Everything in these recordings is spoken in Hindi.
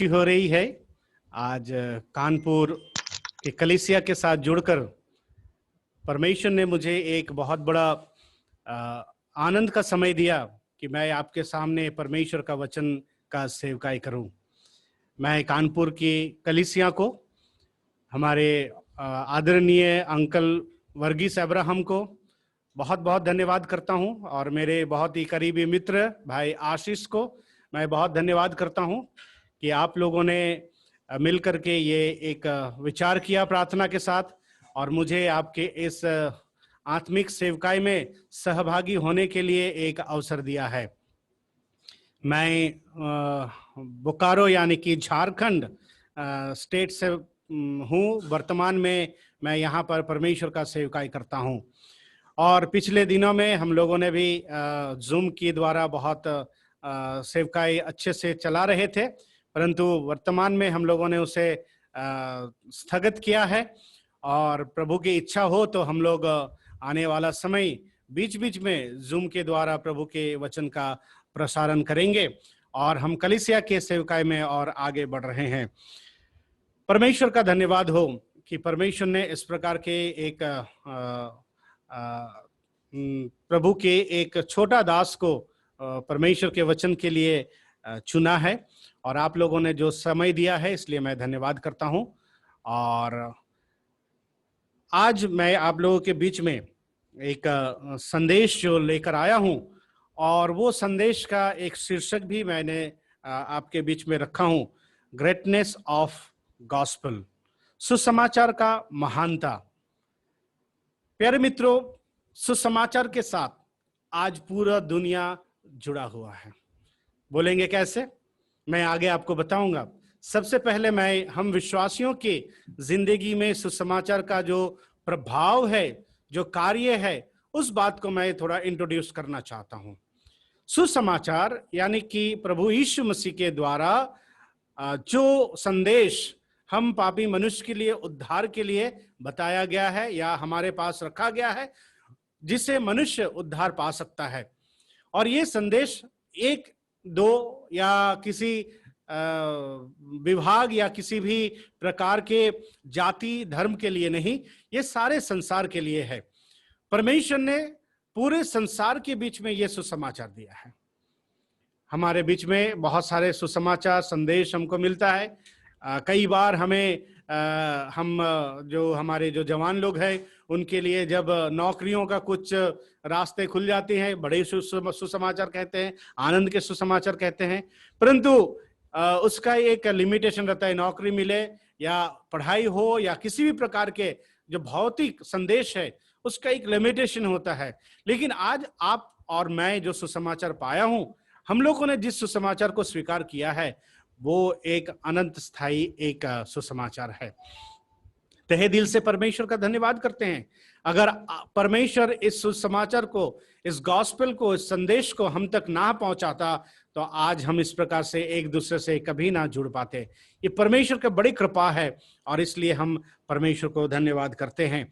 खुशी हो रही है आज कानपुर के कलीसिया के साथ जुड़कर परमेश्वर ने मुझे एक बहुत बड़ा आनंद का समय दिया कि मैं आपके सामने परमेश्वर का वचन का सेवकाई करूं। मैं कानपुर की कलीसिया को, हमारे आदरणीय अंकल वर्गीस अब्राहम को बहुत बहुत धन्यवाद करता हूं और मेरे बहुत ही करीबी मित्र भाई आशीष को मैं बहुत धन्यवाद करता हूं कि आप लोगों ने मिलकर के ये एक विचार किया प्रार्थना के साथ और मुझे आपके इस आत्मिक सेवकाई में सहभागी होने के लिए एक अवसर दिया है। मैं बोकारो यानी कि झारखंड स्टेट से हूँ। वर्तमान में मैं यहाँ पर परमेश्वर का सेवकाई करता हूँ और पिछले दिनों में हम लोगों ने भी जूम के द्वारा बहुत सेवकाई अच्छे से चला रहे थे, परंतु वर्तमान में हम लोगों ने उसे स्थगित किया है और प्रभु की इच्छा हो तो हम लोग आने वाला समय बीच बीच में जूम के द्वारा प्रभु के वचन का प्रसारण करेंगे और हम कलीसिया के सेवकाई में और आगे बढ़ रहे हैं। परमेश्वर का धन्यवाद हो कि परमेश्वर ने इस प्रकार के एक प्रभु के एक छोटा दास को परमेश्वर के वचन के लिए चुना है और आप लोगों ने जो समय दिया है इसलिए मैं धन्यवाद करता हूं। और आज मैं आप लोगों के बीच में एक संदेश जो लेकर आया हूं और वो संदेश का एक शीर्षक भी मैंने आपके बीच में रखा हूं, ग्रेटनेस ऑफ गॉस्पेल, सुसमाचार का महानता। प्यारे मित्रों, सुसमाचार के साथ आज पूरा दुनिया जुड़ा हुआ है। बोलेंगे कैसे? मैं आगे आपको बताऊंगा। सबसे पहले हम विश्वासियों की जिंदगी में सुसमाचार का जो प्रभाव है, जो कार्य है, उस बात को मैं थोड़ा इंट्रोड्यूस करना चाहता हूं। सुसमाचार यानी कि प्रभु यीशु मसीह के द्वारा जो संदेश हम पापी मनुष्य के लिए उद्धार के लिए बताया गया है या हमारे पास रखा गया है, जिससे मनुष्य उद्धार पा सकता है। और ये संदेश एक दो या किसी विभाग या किसी भी प्रकार के जाति धर्म के लिए नहीं, ये सारे संसार के लिए है। परमेश्वर ने पूरे संसार के बीच में ये सुसमाचार दिया है। हमारे बीच में बहुत सारे सुसमाचार संदेश हमको मिलता है। कई बार हम जो हमारे जो जवान लोग हैं उनके लिए जब नौकरियों का कुछ रास्ते खुल जाते हैं, बड़े सुसमाचार कहते हैं, आनंद के सुसमाचार कहते हैं, परंतु उसका एक लिमिटेशन रहता है। नौकरी मिले या पढ़ाई हो या किसी भी प्रकार के जो भौतिक संदेश है उसका एक लिमिटेशन होता है। लेकिन आज आप और मैं जो सुसमाचार पाया हूं, हम लोगों ने जिस सुसमाचार को स्वीकार किया है वो एक अनंत स्थायी एक सुसमाचार है। तहे दिल से परमेश्वर का धन्यवाद करते हैं। अगर परमेश्वर इस सुसमाचार को, इस गॉस्पेल को, इस संदेश को हम तक ना पहुंचाता तो आज हम इस प्रकार से एक दूसरे से कभी ना जुड़ पाते। ये परमेश्वर की बड़ी कृपा है और इसलिए हम परमेश्वर को धन्यवाद करते हैं।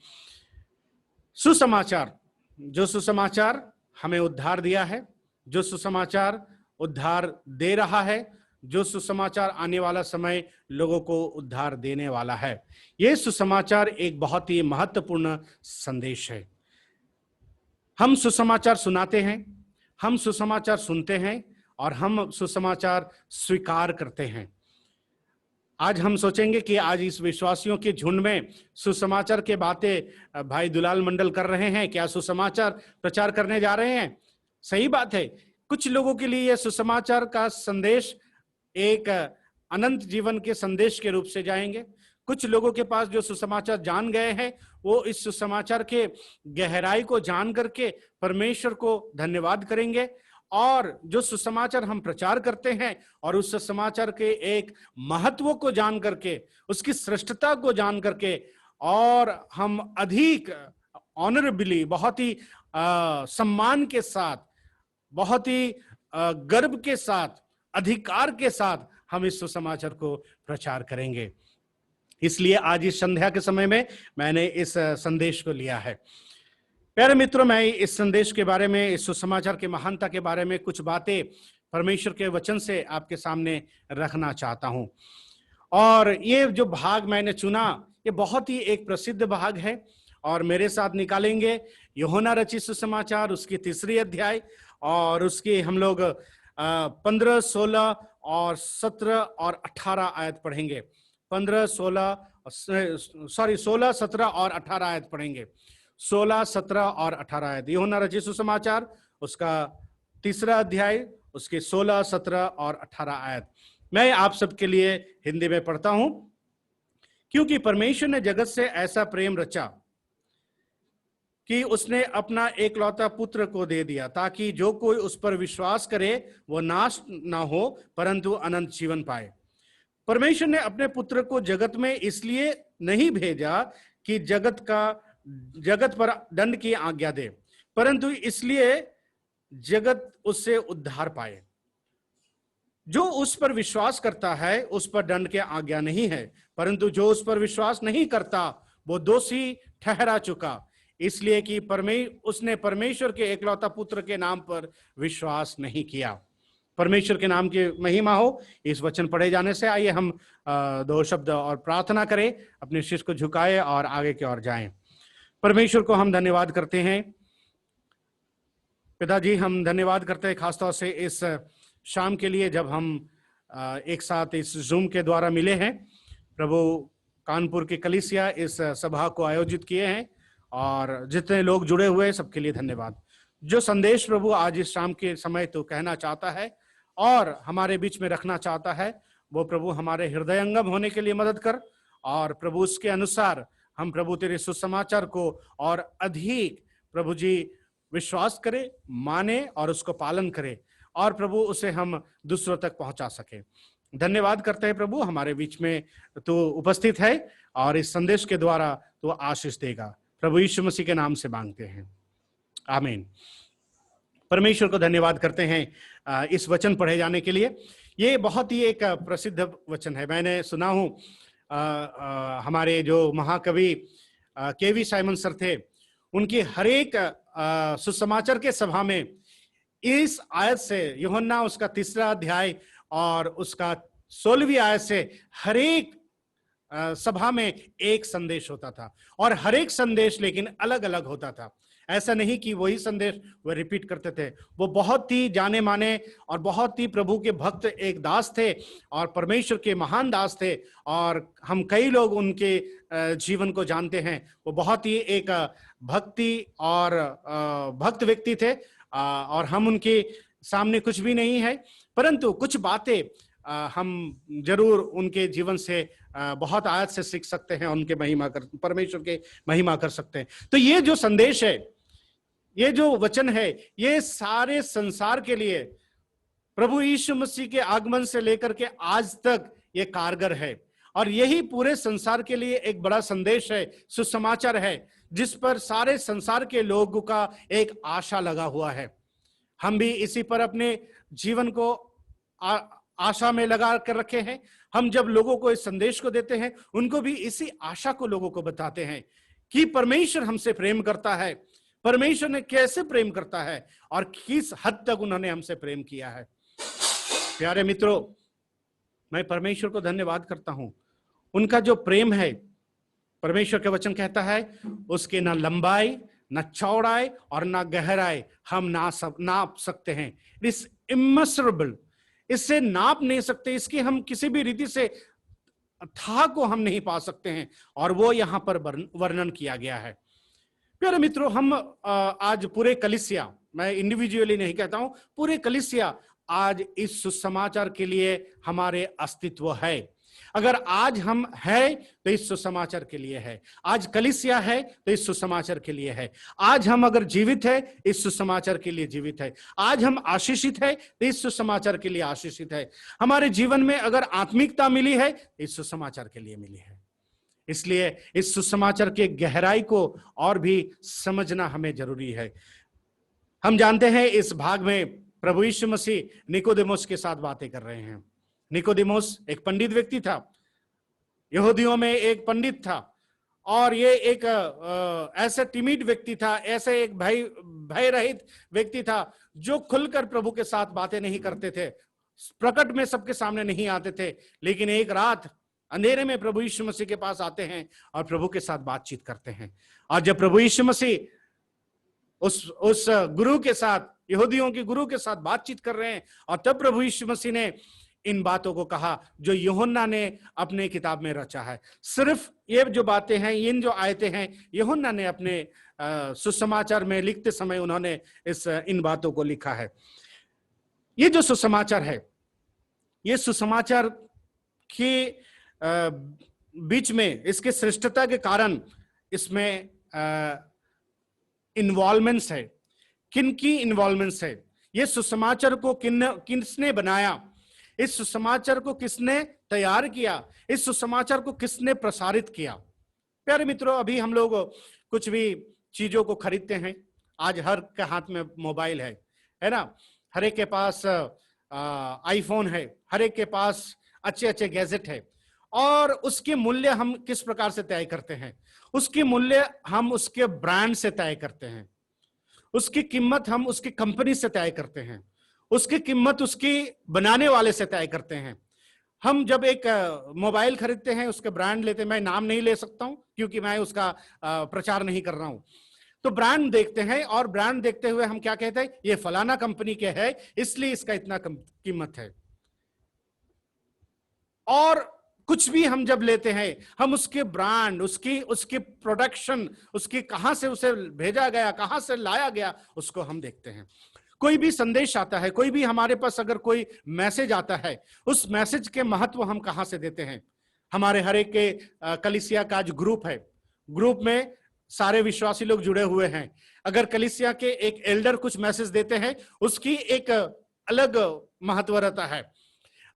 सुसमाचार, जो सुसमाचार हमें उद्धार दिया है, जो सुसमाचार उद्धार दे रहा है, जो सुसमाचार आने वाला समय लोगों को उद्धार देने वाला है, यह सुसमाचार एक बहुत ही महत्वपूर्ण संदेश है। हम सुसमाचार सुनाते हैं, हम सुसमाचार सुनते हैं और हम सुसमाचार स्वीकार करते हैं। आज हम सोचेंगे कि आज इस विश्वासियों के झुंड में सुसमाचार के बातें भाई दुलाल मंडल कर रहे हैं, क्या सुसमाचार प्रचार करने जा रहे हैं? सही बात है। कुछ लोगों के लिए यह सुसमाचार का संदेश एक अनंत जीवन के संदेश के रूप से जाएंगे। कुछ लोगों के पास जो सुसमाचार जान गए हैं वो इस सुसमाचार के गहराई को जान करके परमेश्वर को धन्यवाद करेंगे और जो सुसमाचार हम प्रचार करते हैं और उस सुसमाचार के एक महत्व को जान करके, उसकी श्रेष्ठता को जान करके और हम अधिक ऑनरेबली, बहुत ही सम्मान के साथ, बहुत ही गर्व के साथ, अधिकार के साथ हम इस सुसमाचार को प्रचार करेंगे। इसलिए आज इस संध्या के समय में मैंने इस संदेश को लिया है। प्यारे मित्रों, मैं इस संदेश के बारे में, इस सुसमाचार के महानता के बारे में कुछ बातें परमेश्वर के वचन से आपके सामने रखना चाहता हूं। और ये जो भाग मैंने चुना, ये बहुत ही एक प्रसिद्ध भाग है, और मेरे साथ निकालेंगे यूहन्ना रचित सुसमाचार, उसकी 3 अध्याय, और उसकी हम लोग 15, 16 और 17 और 18 आयत पढ़ेंगे। 15, 16 16, 17 और 18 आयत पढ़ेंगे। 16, 17 और 18 आयत, यूहन्ना रचित सुसमाचार उसका 3 अध्याय, उसके 16, 17 और 18 आयत। मैं आप सबके लिए हिंदी में पढ़ता हूं। क्योंकि परमेश्वर ने जगत से ऐसा प्रेम रचा कि उसने अपना एकलौता पुत्र को दे दिया, ताकि जो कोई उस पर विश्वास करे वो नाश ना हो परंतु अनंत जीवन पाए। परमेश्वर ने अपने पुत्र को जगत में इसलिए नहीं भेजा कि जगत पर दंड की आज्ञा दे, परंतु इसलिए जगत उससे उद्धार पाए। जो उस पर विश्वास करता है उस पर दंड की आज्ञा नहीं है, परंतु जो उस पर विश्वास नहीं करता वो दोषी ठहरा चुका, इसलिए कि उसने परमेश्वर के एकलौता पुत्र के नाम पर विश्वास नहीं किया। परमेश्वर के नाम की महिमा हो इस वचन पढ़े जाने से। आइए हम 2 शब्द और प्रार्थना करें, अपने शीश को झुकाए और आगे की ओर जाएं। परमेश्वर को हम धन्यवाद करते हैं। पिताजी, हम धन्यवाद करते हैं खासतौर से इस शाम के लिए, जब हम एक साथ इस जूम के द्वारा मिले हैं। प्रभु, कानपुर की कलीसिया इस सभा को आयोजित किए हैं, और जितने लोग जुड़े हुए सबके लिए धन्यवाद। जो संदेश प्रभु आज इस शाम के समय तो कहना चाहता है और हमारे बीच में रखना चाहता है, वो प्रभु हमारे हृदयंगम होने के लिए मदद कर, और प्रभु उसके अनुसार हम प्रभु तेरे सुसमाचार को और अधिक प्रभु जी विश्वास करें, माने और उसको पालन करें, और प्रभु उसे हम दूसरों तक पहुंचा सके। धन्यवाद करते हैं प्रभु, हमारे बीच में तो उपस्थित है और इस संदेश के द्वारा तो आशीष देगा। प्रभु यीशु मसीह के नाम से मांगते हैं, आमीन। परमेश्वर को धन्यवाद करते हैं इस वचन पढ़े जाने के लिए। ये बहुत ही एक प्रसिद्ध वचन है। मैंने सुना हूं हमारे जो महाकवि केवी साइमन सर थे, उनकी हर एक सुसमाचार के सभा में इस आयत से, यूहन्ना उसका 3 अध्याय और उसका 16वीं आयत से हर एक सभा में एक संदेश होता था, और हर एक संदेश लेकिन अलग अलग होता था। ऐसा नहीं कि वही संदेश वो रिपीट करते थे। वो बहुत ही जाने माने और बहुत ही प्रभु के भक्त एक दास थे, और परमेश्वर के महान दास थे, और हम कई लोग उनके जीवन को जानते हैं। वो बहुत ही एक भक्ति और भक्त व्यक्ति थे, और हम उनके सामने कुछ भी नहीं है, परंतु कुछ बातें हम जरूर उनके जीवन से बहुत आयत से सीख सकते हैं, उनके परमेश्वर के महिमा कर सकते हैं। तो ये जो संदेश है, ये जो वचन है, ये सारे संसार के लिए प्रभु यीशु मसीह के आगमन से लेकर के आज तक ये कारगर है, और यही पूरे संसार के लिए एक बड़ा संदेश है, सुसमाचार है, जिस पर सारे संसार के लोगों का एक आशा लगा हुआ है। हम भी इसी पर अपने जीवन को आशा में लगा कर रखे हैं। हम जब लोगों को इस संदेश को देते हैं, उनको भी इसी आशा को लोगों को बताते हैं कि परमेश्वर हमसे प्रेम करता है, परमेश्वर ने कैसे प्रेम करता है और किस हद तक उन्होंने हमसे प्रेम किया है। प्यारे मित्रों, मैं परमेश्वर को धन्यवाद करता हूं। उनका जो प्रेम है, परमेश्वर के वचन कहता है, उसके ना लंबाई, ना चौड़ाई और ना गहराई हम नाप सकते हैं। इट इज इमेजरेबल, इससे नाप नहीं सकते, इसकी हम किसी भी रीति से था को हम नहीं पा सकते हैं, और वो यहां पर वर्णन किया गया है। प्यारे मित्रों, हम आज पूरे कलीसिया, मैं इंडिविजुअली नहीं कहता हूं, पूरे कलीसिया आज इस सुसमाचार के लिए हमारे अस्तित्व है। अगर आज हम हैं तो इस सुसमाचार के लिए है, आज कलीसिया है तो इस सुसमाचार के लिए है, आज हम अगर जीवित है इस सुसमाचार के लिए जीवित है, आज हम आशीषित है तो इस सुसमाचार के लिए आशीषित है, हमारे जीवन में अगर आत्मिकता मिली है इस सुसमाचार के लिए मिली है। इसलिए इस सुसमाचार के गहराई को और भी समझना हमें जरूरी है। हम जानते हैं इस भाग में प्रभु यीशु मसीह निकोदेमुस के साथ बातें कर रहे हैं। निकोदेमुस एक पंडित व्यक्ति था, यहूदियों में एक पंडित था, और ये एक ऐसे टिमिड व्यक्ति था, ऐसे एक भय रहित व्यक्ति था जो खुलकर प्रभु के साथ बातें नहीं करते थे, प्रकट में सबके सामने नहीं आते थे, लेकिन एक रात अंधेरे में प्रभु यीशु मसीह के पास आते हैं और प्रभु के साथ बातचीत करते हैं। और जब प्रभु यीशु मसीह उस गुरु के साथ, यहूदियों के गुरु के साथ बातचीत कर रहे हैं, और तब प्रभु यीशु मसीह ने इन बातों को कहा जो यूहन्ना ने अपने किताब में रचा है। सिर्फ ये जो बातें हैं, इन जो आयतें हैं, यूहन्ना ने अपने सुसमाचार में लिखते समय उन्होंने इन बातों को लिखा है। ये जो सुसमाचार है, ये सुसमाचार के बीच में इसके श्रेष्ठता के कारण इसमें इन्वॉल्वमेंट्स है। किनकी इन्वॉल्वमेंट्स है? ये सुसमाचार को किसने बनाया, इस सुसमाचार को किसने तैयार किया, इस सुसमाचार को किसने प्रसारित किया? प्यारे मित्रों, अभी हम लोग कुछ भी चीजों को खरीदते हैं, आज हर के हाथ में मोबाइल है ना, हर एक के पास आईफोन है, हर एक के पास अच्छे अच्छे गैजेट है, और उसके मूल्य हम किस प्रकार से तय करते हैं? उसकी मूल्य हम उसके ब्रांड से तय करते हैं, उसकी कीमत हम उसकी कंपनी से तय करते हैं, उसकी कीमत उसकी बनाने वाले से तय करते हैं। हम जब एक मोबाइल खरीदते हैं, उसके ब्रांड लेते हैं, मैं नाम नहीं ले सकता हूं क्योंकि मैं उसका प्रचार नहीं कर रहा हूं, तो ब्रांड देखते हैं, और ब्रांड देखते हुए हम क्या कहते हैं? ये फलाना कंपनी के है, इसलिए इसका इतना कीमत है। और कुछ भी हम जब लेते हैं, हम उसके ब्रांड, उसकी प्रोडक्शन, उसकी कहां से उसे भेजा गया, कहां से लाया गया, उसको हम देखते हैं। कोई भी संदेश आता है, कोई भी हमारे पास अगर कोई मैसेज आता है, उस मैसेज के महत्व हम कहां से देते हैं? हमारे हर एक के कलीसिया का जो ग्रुप है, ग्रुप में सारे विश्वासी लोग जुड़े हुए हैं। अगर कलीसिया के एक एल्डर कुछ मैसेज देते हैं, उसकी एक अलग महत्व रहता है।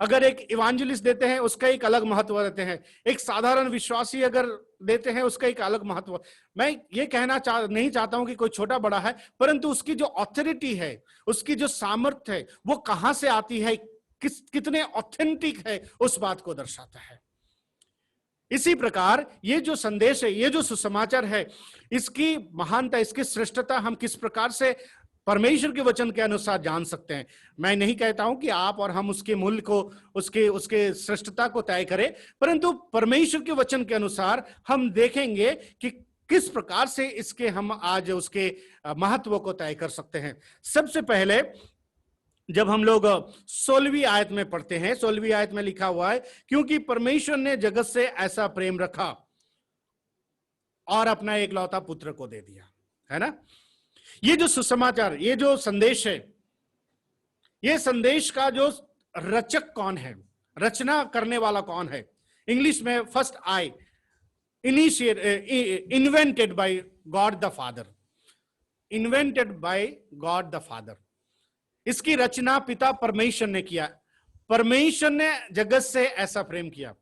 अगर एक इवांजलिस्ट देते हैं, उसका एक अलग महत्व रहते हैं। एक साधारण विश्वासी अगर देते हैं, उसका एक अलग महत्व। मैं ये कहना नहीं चाहता हूं कि कोई छोटा बड़ा है, परंतु उसकी जो ऑथोरिटी है, उसकी जो सामर्थ्य है, वो कहां से आती है, कितने ऑथेंटिक है, उस बात को दर्शाता है। इसी प्रकार ये जो संदेश है, ये जो सुसमाचार है, इसकी महानता, इसकी श्रेष्ठता हम किस प्रकार से परमेश्वर के वचन के अनुसार जान सकते हैं। मैं नहीं कहता हूं कि आप और हम उसके मूल्य को, उसके श्रेष्ठता को तय करें, परंतु परमेश्वर के वचन के अनुसार हम देखेंगे कि किस प्रकार से इसके हम आज उसके महत्व को तय कर सकते हैं। सबसे पहले जब हम लोग 16वीं आयत में पढ़ते हैं, 16वीं आयत में लिखा हुआ है, क्योंकि परमेश्वर ने जगत से ऐसा प्रेम रखा और अपना एकलौता पुत्र को दे दिया, है ना। ये जो सुसमाचार, ये जो संदेश है, ये संदेश का जो रचक कौन है, रचना करने वाला कौन है? इंग्लिश में first I invented by God the father, invented by God the father. इसकी रचना पिता परमेश्वर ने किया। परमेश्वर ने जगत से ऐसा प्रेम किया,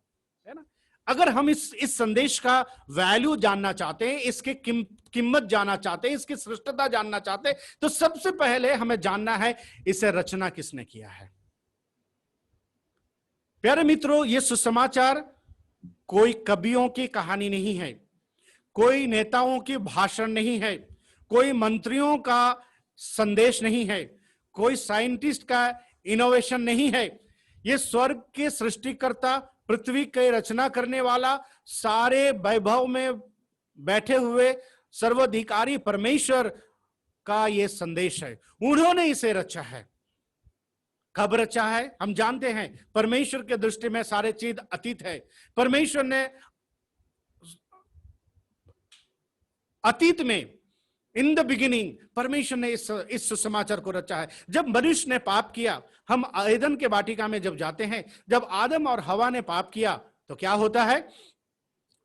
है ना। अगर हम इस संदेश का वैल्यू जानना चाहते हैं, इसके कीमत जानना चाहते हैं, इसकी श्रेष्ठता जानना चाहते हैं, तो सबसे पहले हमें जानना है इसे रचना किसने किया है। प्यारे मित्रों, ये सुसमाचार कोई कवियों की कहानी नहीं है, कोई नेताओं की भाषण नहीं है, कोई मंत्रियों का संदेश नहीं है, कोई साइंटिस्ट का इनोवेशन नहीं है। ये स्वर्ग के सृष्टिकर्ता, पृथ्वी के रचना करने वाला, सारे वैभव में बैठे हुए सर्वाधिकारी परमेश्वर का ये संदेश है। उन्होंने इसे रचा है। कब रचा है? हम जानते हैं परमेश्वर के दृष्टि में सारे चीज अतीत है। परमेश्वर ने अतीत में, इन द बिगिनिंग, परमेश्वर ने इस सुसमाचार को रचा है। जब मनुष्य ने पाप किया, हम एदन के वाटिका में जब जाते हैं, जब आदम और हवा ने पाप किया, तो क्या होता है?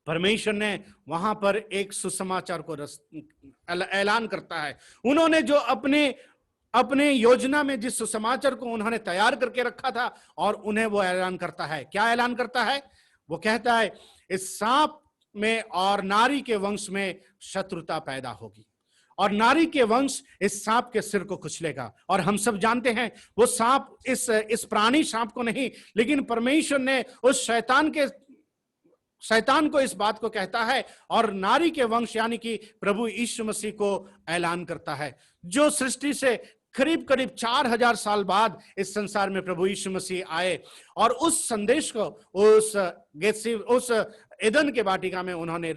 परमेश्वर ने वहां पर एक सुसमाचार को ऐलान करता है। उन्होंने जो अपने योजना में जिस सुसमाचार को उन्होंने तैयार करके रखा था, और उन्हें वो ऐलान करता है। क्या ऐलान करता है? वो कहता है इस सांप में और नारी के वंश में शत्रुता पैदा होगी, और नारी के वंश इस सांप के सिर को कुचलेगा। और हम सब जानते हैं वो सांप इस प्राणी सांप को नहीं, लेकिन परमेश्वर ने उस शैतान को इस बात को कहता है, और नारी के वंश यानी कि प्रभु यीशु मसीह को ऐलान करता है, जो सृष्टि से करीब करीब 4000 साल बाद इस संसार में प्रभु यीशु मसीह आए और उस संदेश को उस एदन के वाटिका में उन्होंने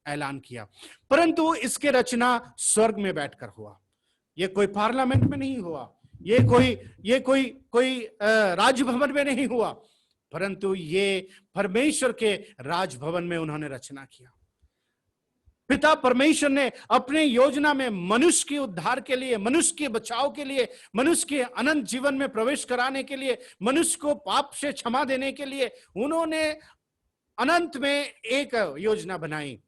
ऐलान किया। परंतु इसके रचना स्वर्ग में बैठकर हुआ, ये कोई पार्लियामेंट में नहीं हुआ, ये कोई राजभवन में नहीं हुआ, परंतु ये परमेश्वर के राजभवन में उन्होंने रचना किया। पिता परमेश्वर ने अपने योजना में मनुष्य के उद्धार के लिए, मनुष्य के बचाव के लिए, मनुष्य के अनंत जीवन में प्रवेश कराने के लिए, मनुष्य को पाप से क्षमा देने के लिए उन्होंने अनंत में एक योजना बनाई।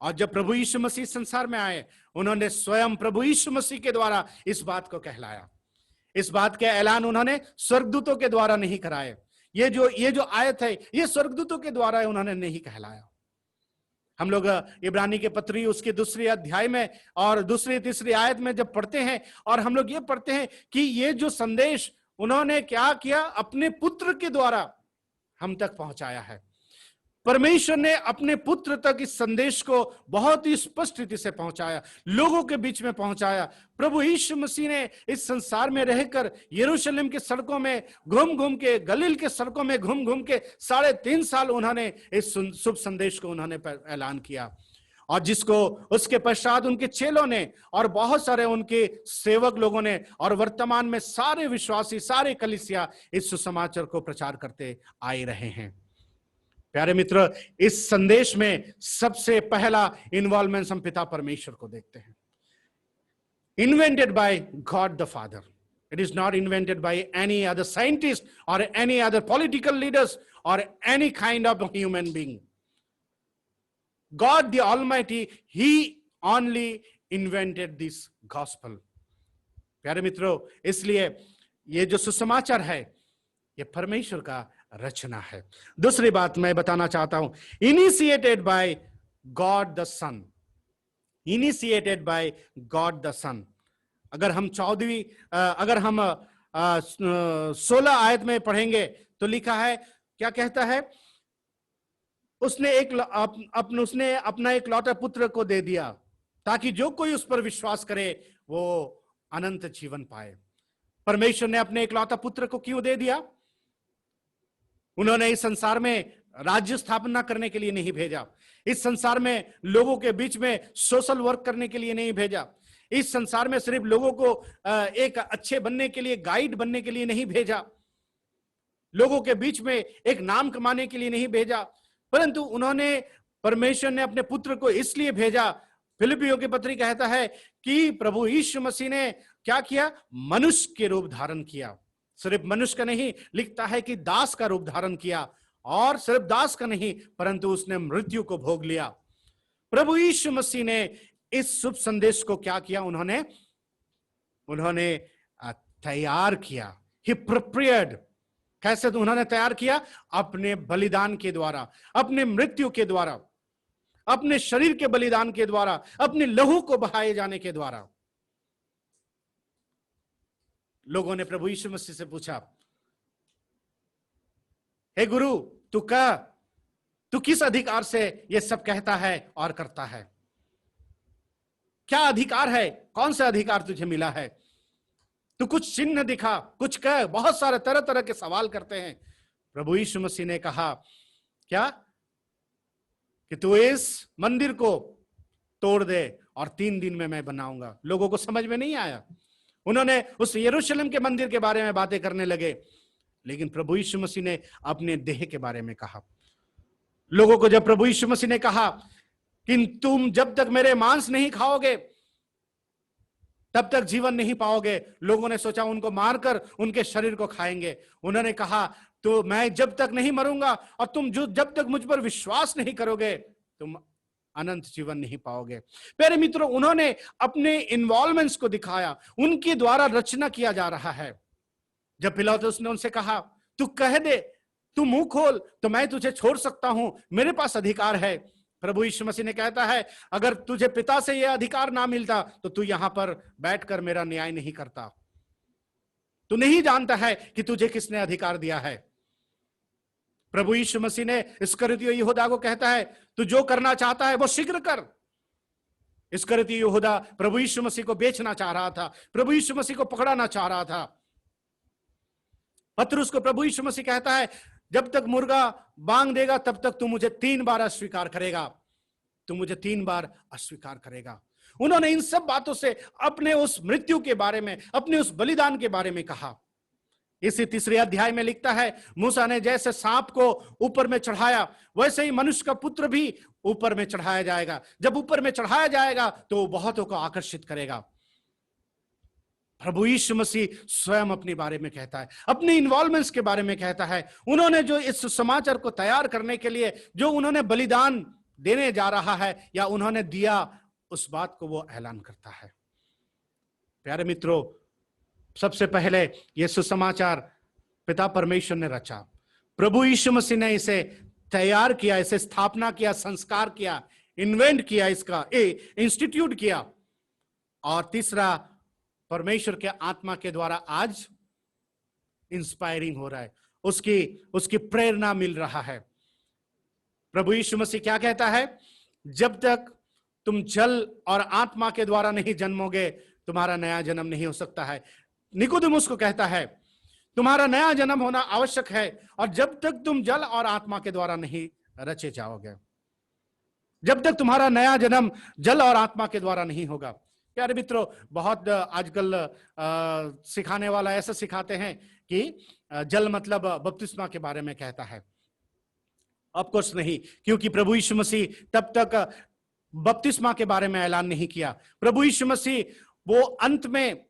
और जब प्रभु यीशु मसीह संसार में आए, उन्होंने स्वयं प्रभु यीशु मसीह के द्वारा इस बात को कहलाया। इस बात के ऐलान उन्होंने स्वर्गदूतों के द्वारा नहीं कराए। ये जो आयत है, ये स्वर्गदूतों के द्वारा उन्होंने नहीं कहलाया। हम लोग इब्रानी के पत्री उसके 2 अध्याय में और 2-3 आयत में जब पढ़ते हैं और हम लोग ये पढ़ते हैं कि ये जो संदेश उन्होंने क्या किया, अपने पुत्र के द्वारा हम तक पहुंचाया है। परमेश्वर ने अपने पुत्र तक इस संदेश को बहुत ही स्पष्ट रीति से पहुंचाया, लोगों के बीच में पहुंचाया। प्रभु यीशु मसीह ने इस संसार में रहकर यरूशलेम के सड़कों में घूम घूम के, गलील के सड़कों में घूम घूम के 3.5 साल उन्होंने इस शुभ संदेश को उन्होंने ऐलान किया। और जिसको उसके पश्चात उनके चेलों ने और बहुत सारे उनके सेवक लोगों ने और वर्तमान में सारे विश्वासी, सारे कलीसिया इस सुसमाचार को प्रचार करते आए रहे हैं। प्यारे मित्र, इस संदेश में सबसे पहला इन्वॉल्वमेंट हम पिता परमेश्वर को देखते हैं। Invented by God the father, it is not invented by any other scientist और एनी अदर पॉलिटिकल लीडर्स और any kind of human being. God the Almighty, He only invented this gospel. प्यारे मित्रों, इसलिए ये जो सुसमाचार है ये परमेश्वर का रचना है। दूसरी बात मैं बताना चाहता हूं, initiated by God the Son, initiated by God the Son. अगर हम 16 आयत में पढ़ेंगे तो लिखा है, क्या कहता है, उसने अपना एक लौता पुत्र को दे दिया ताकि जो कोई उस पर विश्वास करे वो अनंत जीवन पाए। परमेश्वर ने अपने एक लौता पुत्र को क्यों दे दिया? उन्होंने इस संसार में राज्य स्थापना करने के लिए नहीं भेजा, इस संसार में लोगों के बीच में सोशल वर्क करने के लिए नहीं भेजा, इस संसार में सिर्फ लोगों को एक अच्छे बनने के लिए, गाइड बनने के लिए नहीं भेजा, लोगों के बीच में एक नाम कमाने के लिए नहीं भेजा, परंतु परमेश्वर ने अपने पुत्र को इसलिए भेजा। फिलिपियों की पत्री कहता है कि प्रभु यीशु मसीह ने क्या किया? मनुष्य के रूप धारण किया। सिर्फ मनुष्य का नहीं, लिखता है कि दास का रूप धारण किया, और सिर्फ दास का नहीं परंतु उसने मृत्यु को भोग लिया। प्रभु यीशु मसीह ने इस शुभ संदेश को क्या किया? उन्होंने तैयार किया। ही प्रिपेयर्ड। कैसे तो उन्होंने तैयार किया? अपने बलिदान के द्वारा, अपने मृत्यु के द्वारा, अपने शरीर के बलिदान के द्वारा, अपने लहू को बहाए जाने के द्वारा। लोगों ने प्रभु यीशु मसीह से पूछा, हे गुरु, तू किस अधिकार से यह सब कहता है और करता है? क्या अधिकार है? कौन सा अधिकार तुझे मिला है? तू कुछ चिन्ह दिखा, कुछ कह। बहुत सारे तरह तरह के सवाल करते हैं। प्रभु यीशु मसीह ने कहा क्या? कि तू इस मंदिर को तोड़ दे और 3 दिन में मैं बनाऊंगा। लोगों को समझ में नहीं आया। उन्होंने उस यरूशलेम के मंदिर के बारे में बातें करने लगे, लेकिन प्रभु यीशु मसीह ने अपने देह के बारे में कहा। लोगों को जब प्रभु यीशु मसीह ने कहा कि तुम जब तक मेरे मांस नहीं खाओगे तब तक जीवन नहीं पाओगे, लोगों ने सोचा उनको मारकर उनके शरीर को खाएंगे। उन्होंने कहा तो मैं जब तक नहीं मरूंगा और तुम जब तक मुझ पर विश्वास नहीं करोगे तुम अनंत जीवन नहीं पाओगे। प्यारे मित्रों, उन्होंने अपने इन्वॉल्वमेंट्स को दिखाया। उनके द्वारा रचना किया जा रहा है। जब पिलातुस ने उनसे कहा तू कह दे, तू मुंह खोल तो मैं तुझे छोड़ सकता हूं, मेरे पास अधिकार है। प्रभु यीशु मसीह ने कहता है अगर तुझे पिता से यह अधिकार ना मिलता तो तू यहां पर बैठकर मेरा न्याय नहीं करता। तू नहीं जानता है कि तुझे किसने अधिकार दिया है। प्रभु यीशु मसीह ने इस्करियोती यहूदा को कहता है तू जो करना चाहता है वो शीघ्र कर। इस्करियोती यहूदा प्रभु यीशु मसीह को बेचना चाह रहा था, प्रभु यीशु मसीह को पकड़ाना चाह रहा था। पतरस को प्रभु यीशु मसीह कहता है, जब तक मुर्गा बांग देगा तब तक तू मुझे 3 बार अस्वीकार करेगा, तू मुझे 3 बार अस्वीकार करेगा। उन्होंने इन सब बातों से अपने उस मृत्यु के बारे में, अपने उस बलिदान के बारे में कहा। इसी 3 अध्याय में लिखता है, मूसा ने जैसे सांप को ऊपर में चढ़ाया, वैसे ही मनुष्य का पुत्र भी ऊपर में चढ़ाया जाएगा। जब ऊपर में चढ़ाया जाएगा तो वो बहुतों को आकर्षित करेगा। प्रभु यीशु मसीह स्वयं अपने बारे में कहता है, अपने इन्वॉल्वमेंट्स के बारे में कहता है। उन्होंने जो इस समाचार को तैयार करने के लिए जो उन्होंने बलिदान देने जा रहा है या उन्होंने दिया, उस बात को वो ऐलान करता है। प्यारे मित्रों, सबसे पहले ये सुसमाचार पिता परमेश्वर ने रचा, प्रभु यीशु मसीह ने इसे तैयार किया, इसे स्थापना किया, संस्कार किया, इन्वेंट किया, इसका इंस्टीट्यूट किया। और तीसरा, परमेश्वर के आत्मा के द्वारा आज इंस्पायरिंग हो रहा है, उसकी प्रेरणा मिल रहा है। प्रभु यीशु मसीह क्या कहता है, जब तक तुम जल और आत्मा के द्वारा नहीं जन्मोगे तुम्हारा नया जन्म नहीं हो सकता है। निकोदेमुस को कहता है, तुम्हारा नया जन्म होना आवश्यक है, और जब तक तुम जल और आत्मा के द्वारा नहीं रचे जाओगे, जब तक तुम्हारा नया जन्म जल और आत्मा के द्वारा नहीं होगा। प्यारे मित्रों, बहुत आजकल सिखाने वाला ऐसा सिखाते हैं कि जल मतलब बपतिस्मा के बारे में कहता है। ऑफ कोर्स नहीं, क्योंकि प्रभु यीशु मसीह तब तक बपतिस्मा के बारे में ऐलान नहीं किया। प्रभु यीशु मसीह वो अंत में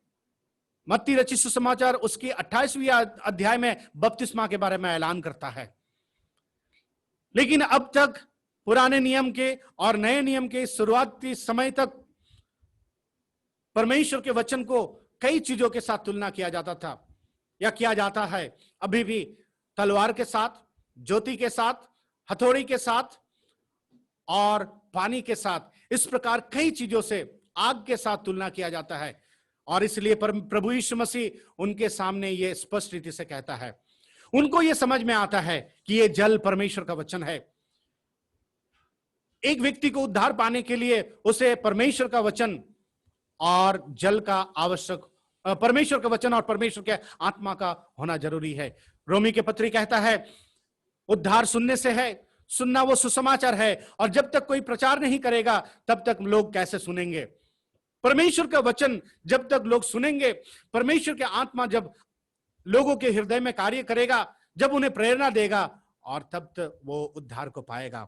मत्ती रचित सुसमाचार उसकी 28वीं अध्याय में बपतिस्मा के बारे में ऐलान करता है। लेकिन अब तक पुराने नियम के और नए नियम के शुरुआती समय तक परमेश्वर के वचन को कई चीजों के साथ तुलना किया जाता था या किया जाता है अभी भी। तलवार के साथ, ज्योति के साथ, हथौड़ी के साथ और पानी के साथ, इस प्रकार कई चीजों से, आग के साथ तुलना किया जाता है। और इसलिए प्रभु यीशु मसीह उनके सामने ये स्पष्ट रीति से कहता है। उनको ये समझ में आता है कि ये जल परमेश्वर का वचन है। एक व्यक्ति को उद्धार पाने के लिए उसे परमेश्वर का वचन और जल का आवश्यक, परमेश्वर का वचन और परमेश्वर के आत्मा का होना जरूरी है। रोमी के पत्री कहता है, उद्धार सुनने से है, सुनना वो सुसमाचार है, और जब तक कोई प्रचार नहीं करेगा तब तक लोग कैसे सुनेंगे। परमेश्वर का वचन जब तक लोग सुनेंगे, परमेश्वर के आत्मा जब लोगों के हृदय में कार्य करेगा, जब उन्हें प्रेरणा देगा, और तब तक वो उद्धार को पाएगा।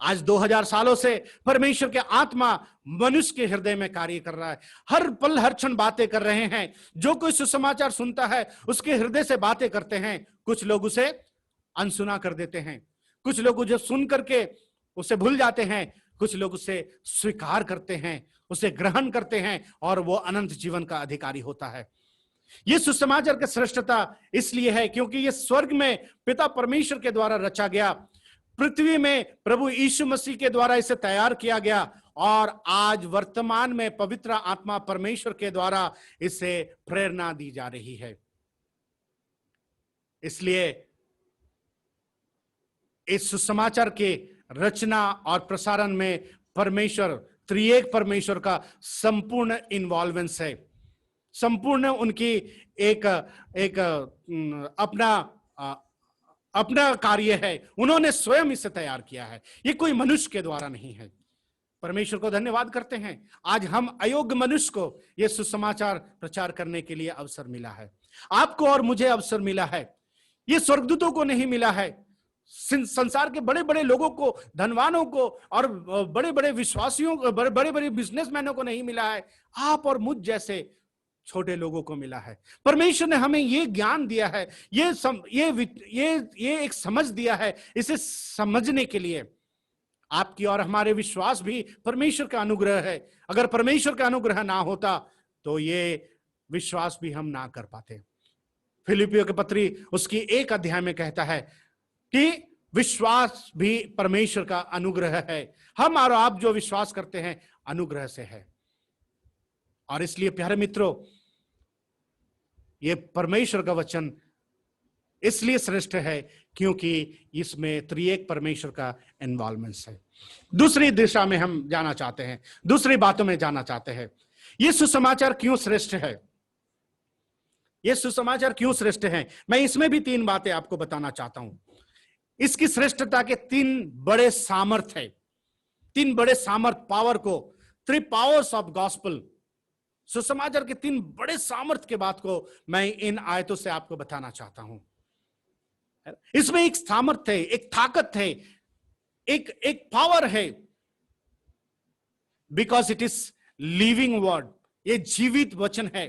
आज 2000 सालों से परमेश्वर के आत्मा मनुष्य के हृदय में कार्य कर रहा है। हर पल हर क्षण बातें कर रहे हैं। जो कोई सुसमाचार सुनता है उसके हृदय से बातें करते हैं। कुछ लोग उसे अनसुना कर देते हैं, कुछ लोग उसे सुन करके उसे भूल जाते हैं, कुछ लोग उसे स्वीकार करते हैं, उसे ग्रहण करते हैं, और वो अनंत जीवन का अधिकारी होता है। ये सुसमाचार की श्रेष्ठता इसलिए है क्योंकि ये स्वर्ग में पिता परमेश्वर के द्वारा रचा गया, पृथ्वी में प्रभु यीशु मसीह के द्वारा इसे तैयार किया गया, और आज वर्तमान में पवित्र आत्मा परमेश्वर के द्वारा इसे प्रेरणा दी जा रही है। इसलिए इस सुसमाचार के रचना और प्रसारण में परमेश्वर, त्रिएक परमेश्वर का संपूर्ण इन्वॉल्वेंस है, संपूर्ण उनकी एक अपना कार्य है। उन्होंने स्वयं इसे तैयार किया है, ये कोई मनुष्य के द्वारा नहीं है। परमेश्वर को धन्यवाद करते हैं, आज हम अयोग्य मनुष्य को यह सुसमाचार प्रचार करने के लिए अवसर मिला है। आपको और मुझे अवसर मिला है, ये स्वर्गदूतों को नहीं मिला है, संसार के बड़े बड़े लोगों को, धनवानों को और बड़े बड़े विश्वासियों को, बड़े बड़े बिजनेसमैनों को नहीं मिला है। आप और मुझ जैसे छोटे लोगों को मिला है। परमेश्वर ने हमें ये ज्ञान दिया है, ये एक समझ दिया है। इसे समझने के लिए आपकी और हमारे विश्वास भी परमेश्वर का अनुग्रह है। अगर परमेश्वर का अनुग्रह ना होता तो ये विश्वास भी हम ना कर पाते। फिलिपियों के पत्री उसकी 1 अध्याय में कहता है कि विश्वास भी परमेश्वर का अनुग्रह है। हम और आप जो विश्वास करते हैं अनुग्रह से है। और इसलिए प्यारे मित्रों, ये परमेश्वर का वचन इसलिए श्रेष्ठ है क्योंकि इसमें त्रिएक परमेश्वर का इन्वॉल्वमेंट है। दूसरी दिशा में हम जाना चाहते हैं, दूसरी बातों में जाना चाहते हैं। ये सुसमाचार क्यों श्रेष्ठ है? ये सुसमाचार क्यों श्रेष्ठ है? मैं इसमें भी 3 बातें आपको बताना चाहता हूं। इसकी श्रेष्ठता के 3 बड़े सामर्थ्य है, 3 बड़े सामर्थ्य, पावर को, 3 पावर्स ऑफ गॉस्पेल, सुसमाचार के 3 बड़े सामर्थ्य के बात को मैं इन आयतों से आपको बताना चाहता हूं। इसमें एक सामर्थ्य है, एक ताकत है, एक पावर है, because it is living word, ये जीवित वचन है।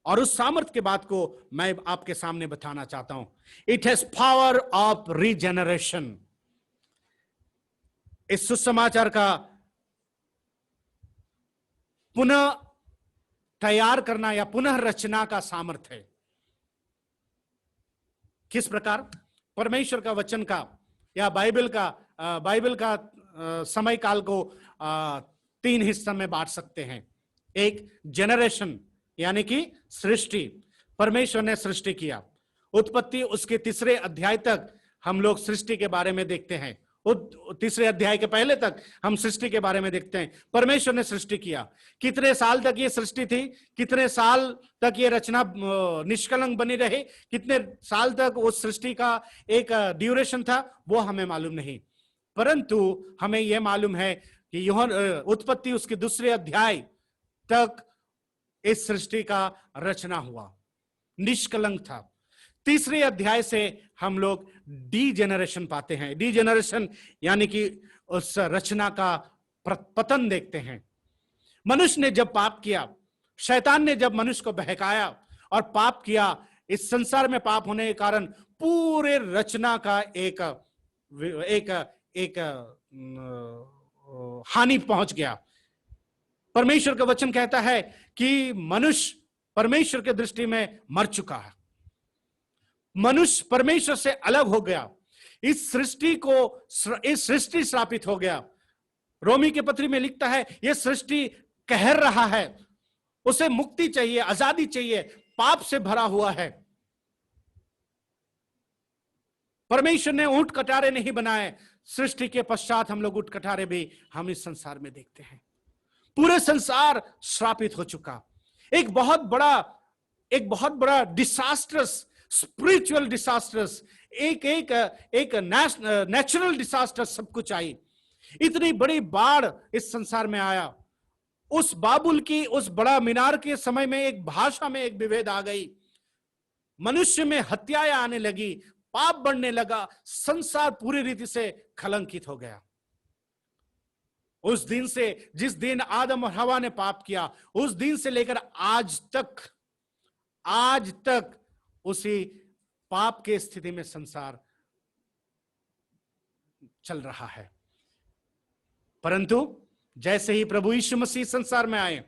और उस सामर्थ्य के बात को मैं आपके सामने बताना चाहता हूं। It has power of regeneration. इस सुसमाचार का पुनः तैयार करना या पुनः रचना का सामर्थ्य है। किस प्रकार? परमेश्वर का वचन का या बाइबल का समय काल को 3 हिस्सों में बांट सकते हैं। एक जेनरेशन यानी कि सृष्टि, परमेश्वर ने सृष्टि किया। उत्पत्ति उसके 3 अध्याय तक हम लोग सृष्टि के बारे में देखते हैं। 3 अध्याय के पहले तक हम सृष्टि के बारे में देखते हैं। परमेश्वर ने सृष्टि किया। कितने साल तक ये सृष्टि थी, कितने साल तक ये रचना निष्कलंक बनी रही, कितने साल तक उस सृष्टि का एक ड्यूरेशन था, वो हमें मालूम नहीं। परंतु हमें यह मालूम है कि उत्पत्ति उसके 2 अध्याय तक इस सृष्टि का रचना हुआ, निष्कलंक था। 3 अध्याय से हम लोग डीजेनरेशन पाते हैं। डीजेनरेशन यानी कि उस रचना का पतन देखते हैं। मनुष्य ने जब पाप किया, शैतान ने जब मनुष्य को बहकाया और पाप किया, इस संसार में पाप होने के कारण पूरे रचना का एक हानि पहुंच गया। परमेश्वर का वचन कहता है कि मनुष्य परमेश्वर के दृष्टि में मर चुका है। मनुष्य परमेश्वर से अलग हो गया। इस सृष्टि श्रापित हो गया। रोमी के पत्री में लिखता है, यह सृष्टि कहर रहा है, उसे मुक्ति चाहिए, आजादी चाहिए, पाप से भरा हुआ है। परमेश्वर ने ऊंट कटारे नहीं बनाए। सृष्टि के पश्चात हम लोग ऊंट कटारे भी हम इस संसार में देखते हैं। पूरे संसार श्रापित हो चुका। एक बहुत बड़ा डिसास्टर्स, स्पिरिचुअल डिसास्टर्स, एक नेचुरल डिसास्टर सब कुछ आई। इतनी बड़ी बाढ़ इस संसार में आया। उस बाबुल की, उस बड़ा मीनार के समय में एक भाषा में एक विभेद आ गई। मनुष्य में हत्याएं आने लगी, पाप बढ़ने लगा, संसार पूरी रीति से कलंकित हो गया। उस दिन से, जिस दिन आदम और हवा ने पाप किया, उस दिन से लेकर आज तक उसी पाप के स्थिति में संसार चल रहा है। परंतु जैसे ही प्रभु यीशु मसीह संसार में आए,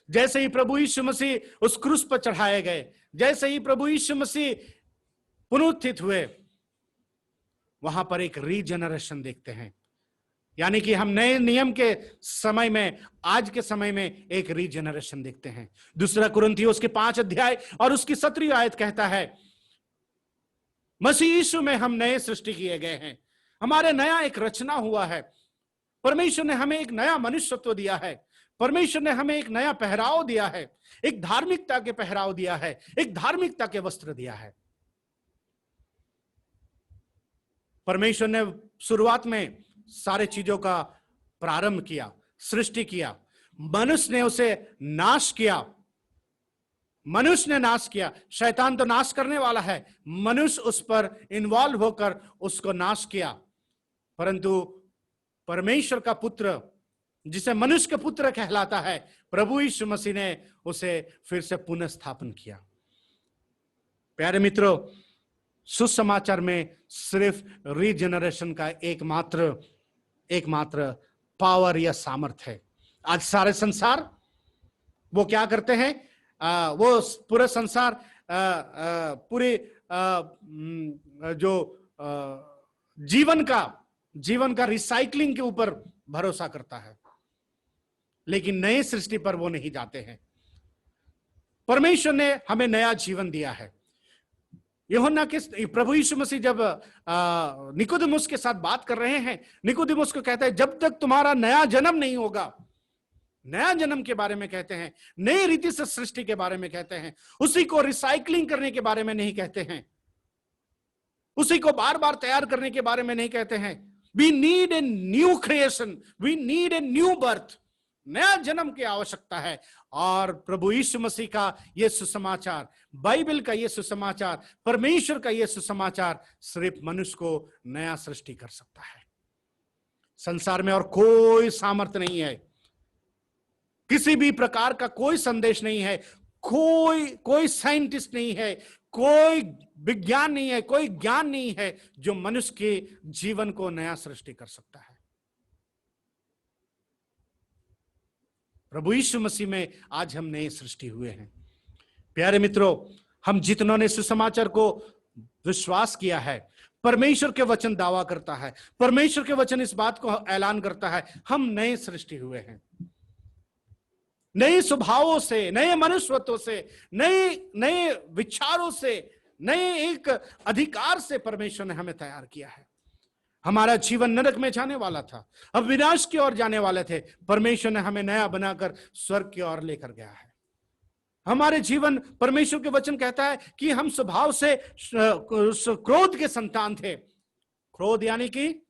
जैसे ही प्रभु यीशु मसीह उस क्रूस पर चढ़ाए गए, जैसे ही प्रभु यीशु मसीह पुनरुत्थित हुए, वहां पर एक रीजनरेशन देखते हैं। यानी कि हम नए नियम के समय में, आज के समय में एक रीजनरेशन देखते हैं। 2 कुरिन्थियों उसके 5 अध्याय और उसकी 17वीं आयत कहता है, मसीह यीशु में हम नए सृष्टि किए गए हैं। हमारे नया एक रचना हुआ है। परमेश्वर ने हमें एक नया मनुष्यत्व दिया है। परमेश्वर ने हमें एक नया पहराव दिया है, एक धार्मिकता के पहराव दिया है, एक धार्मिकता के वस्त्र दिया है। परमेश्वर ने शुरुआत में सारे चीजों का प्रारंभ किया, सृष्टि किया। मनुष्य ने उसे नाश किया। मनुष्य ने नाश किया। शैतान तो नाश करने वाला है, मनुष्य उस पर इन्वॉल्व होकर उसको नाश किया। परंतु परमेश्वर का पुत्र, जिसे मनुष्य का पुत्र कहलाता है, प्रभु यीशु मसीह ने उसे फिर से पुनः स्थापन किया। प्यारे मित्रों, सुसमाचार में सिर्फ रीजनरेशन का एकमात्र पावर या सामर्थ्य है। आज सारे संसार वो क्या करते हैं? वो पूरे संसार पूरे जो जीवन का रिसाइकलिंग के ऊपर भरोसा करता है, लेकिन नए सृष्टि पर वो नहीं जाते हैं। परमेश्वर ने हमें नया जीवन दिया है। यूहन्ना के प्रभु यीशु मसीह जब निकोदेमुस के साथ बात कर रहे हैं, निकोदेमुस को कहता है जब तक तुम्हारा नया जन्म नहीं होगा, नया जन्म के बारे में कहते हैं, नई रीति से सृष्टि के बारे में कहते हैं, उसी को रिसाइकलिंग करने के बारे में नहीं कहते हैं, उसी को बार बार तैयार करने के बारे में नहीं कहते हैं। We need a new creation, we need a new birth, नया जन्म की आवश्यकता है। और प्रभु यीशु मसीह का यह सुसमाचार, बाइबल का यह सुसमाचार, परमेश्वर का यह सुसमाचार सिर्फ मनुष्य को नया सृष्टि कर सकता है। संसार में और कोई सामर्थ्य नहीं है, किसी भी प्रकार का कोई संदेश नहीं है, कोई साइंटिस्ट नहीं है, कोई विज्ञान नहीं है, कोई ज्ञान नहीं है जो मनुष्य के जीवन को नया सृष्टि कर सकता है। प्रभु यीशु मसीह में आज हम नए सृष्टि हुए हैं। प्यारे मित्रों, हम जितनों ने सुसमाचार को विश्वास किया है, परमेश्वर के वचन दावा करता है, परमेश्वर के वचन इस बात को ऐलान करता है, हम नए सृष्टि हुए हैं। नए स्वभावों से, नए मनुष्यत्व से, नए विचारों से, नए एक अधिकार से परमेश्वर ने हमें तैयार किया है। हमारा जीवन नरक में जाने वाला था, अब विनाश की ओर जाने वाले थे, परमेश्वर ने हमें नया बनाकर स्वर्ग की ओर लेकर गया है। हमारे जीवन, परमेश्वर के वचन कहता है कि हम स्वभाव से क्रोध के संतान थे। क्रोध यानी कि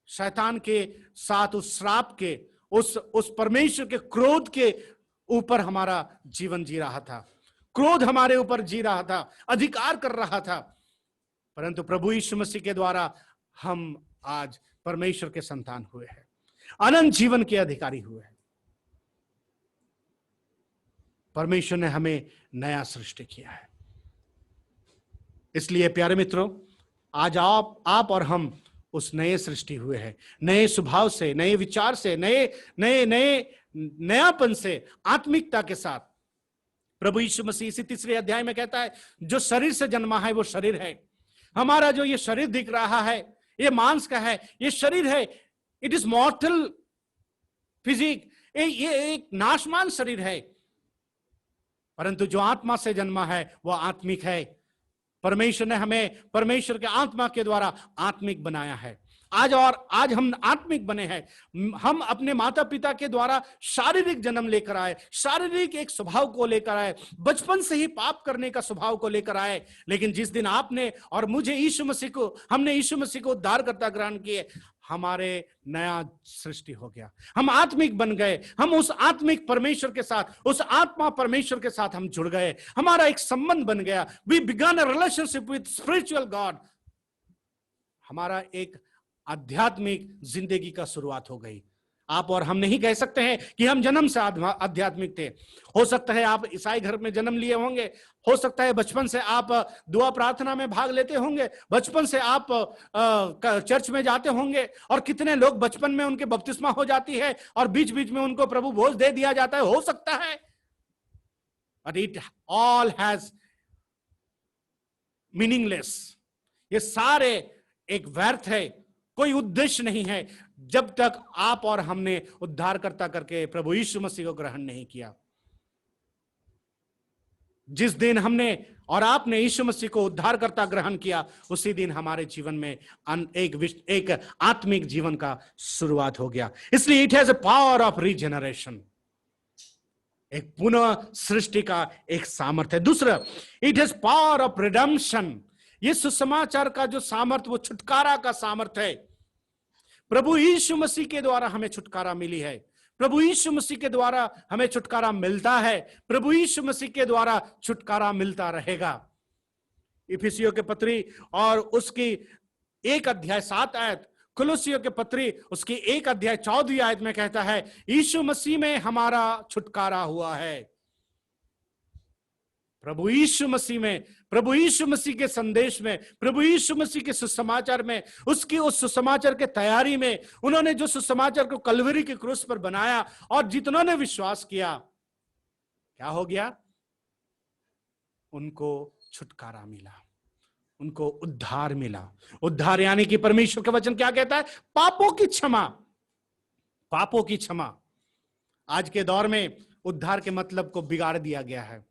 शैतान के साथ उस श्राप के, उस परमेश्वर के क्रोध के ऊपर हमारा जीवन जी रहा था, क्रोध हमारे ऊपर जी रहा था, अधिकार कर रहा था। परंतु प्रभु यीशु मसीह के द्वारा हम आज परमेश्वर के संतान हुए हैं, अनंत जीवन के अधिकारी हुए हैं। परमेश्वर ने हमें नया सृष्टि किया है। इसलिए प्यारे मित्रों, आज आप और हम उस नए सृष्टि हुए हैं, नए स्वभाव से, नए विचार से, नयापन से, आत्मिकता के साथ। प्रभु यीशु मसीह इसी 3 अध्याय में कहता है, जो शरीर से जन्मा है वो शरीर है। हमारा जो ये शरीर दिख रहा है, ये मांस का है, ये शरीर है, इट इज मॉर्टल फिजिक, ये एक नाशमान शरीर है। परंतु जो आत्मा से जन्मा है वो आत्मिक है। परमेश्वर ने हमें परमेश्वर के आत्मा के द्वारा आत्मिक बनाया है। आज हम आत्मिक बने हैं। हम अपने माता पिता के द्वारा शारीरिक जन्म लेकर आए, शारीरिक एक स्वभाव को लेकर आए, बचपन से ही पाप करने का स्वभाव को लेकर आए। लेकिन जिस दिन आपने और मुझे हमने यीशु मसीह को उद्धारकर्ता ग्रहण किए, हमारे नया सृष्टि हो गया, हम आत्मिक बन गए। हम उस आत्मिक परमेश्वर के साथ, उस आत्मा परमेश्वर के साथ हम जुड़ गए, हमारा एक संबंध बन गया। We began a relationship with spiritual God. हमारा एक आध्यात्मिक जिंदगी का शुरुआत हो गई। आप और हम नहीं कह सकते हैं कि हम जन्म से आध्यात्मिक थे। हो सकता है आप ईसाई घर में जन्म लिए होंगे, हो सकता है बचपन से आप दुआ प्रार्थना में भाग लेते होंगे, बचपन से आप चर्च में जाते होंगे, और कितने लोग बचपन में उनके बपतिस्मा हो जाती है और बीच बीच में उनको प्रभु भोज दे दिया जाता है। हो सकता है, but it all has meaningless. ये सारे एक व्यर्थ है, कोई उद्देश्य नहीं है, जब तक आप और हमने उद्धारकर्ता करके प्रभु यीशु मसीह को ग्रहण नहीं किया। जिस दिन हमने और आपने यीशु मसीह को उद्धारकर्ता ग्रहण किया, उसी दिन हमारे जीवन में एक आत्मिक जीवन का शुरुआत हो गया। इसलिए it has a power of regeneration, एक पुनः सृष्टि का एक सामर्थ्य है। दूसरा, it has power of redemption. ये सुसमाचार का जो सामर्थ्य, वो छुटकारा का सामर्थ्य है। प्रभु यीशु मसीह के द्वारा हमें छुटकारा मिली है, प्रभु यीशु मसीह के द्वारा हमें छुटकारा मिलता है, प्रभु यीशु मसीह के द्वारा छुटकारा मिलता रहेगा। इफिसियों के पत्री और उसकी 1 अध्याय 7 आयत, कुलुसियों के पत्री उसकी 1 अध्याय 14 आयत में कहता है, यीशु मसीह में हमारा छुटकारा हुआ है। प्रभु यीशु मसीह में, प्रभु यीशु मसीह के संदेश में, प्रभु यीशु मसीह के सुसमाचार में, उसकी उस सुसमाचार के तैयारी में, उन्होंने जो सुसमाचार को कलवरी के क्रूस पर बनाया और जितनों ने विश्वास किया, क्या हो गया? उनको छुटकारा मिला, उनको उद्धार मिला। उद्धार यानी कि परमेश्वर का वचन क्या कहता है? पापों की क्षमा, पापों की क्षमा। आज के दौर में उद्धार के मतलब को बिगाड़ दिया गया है।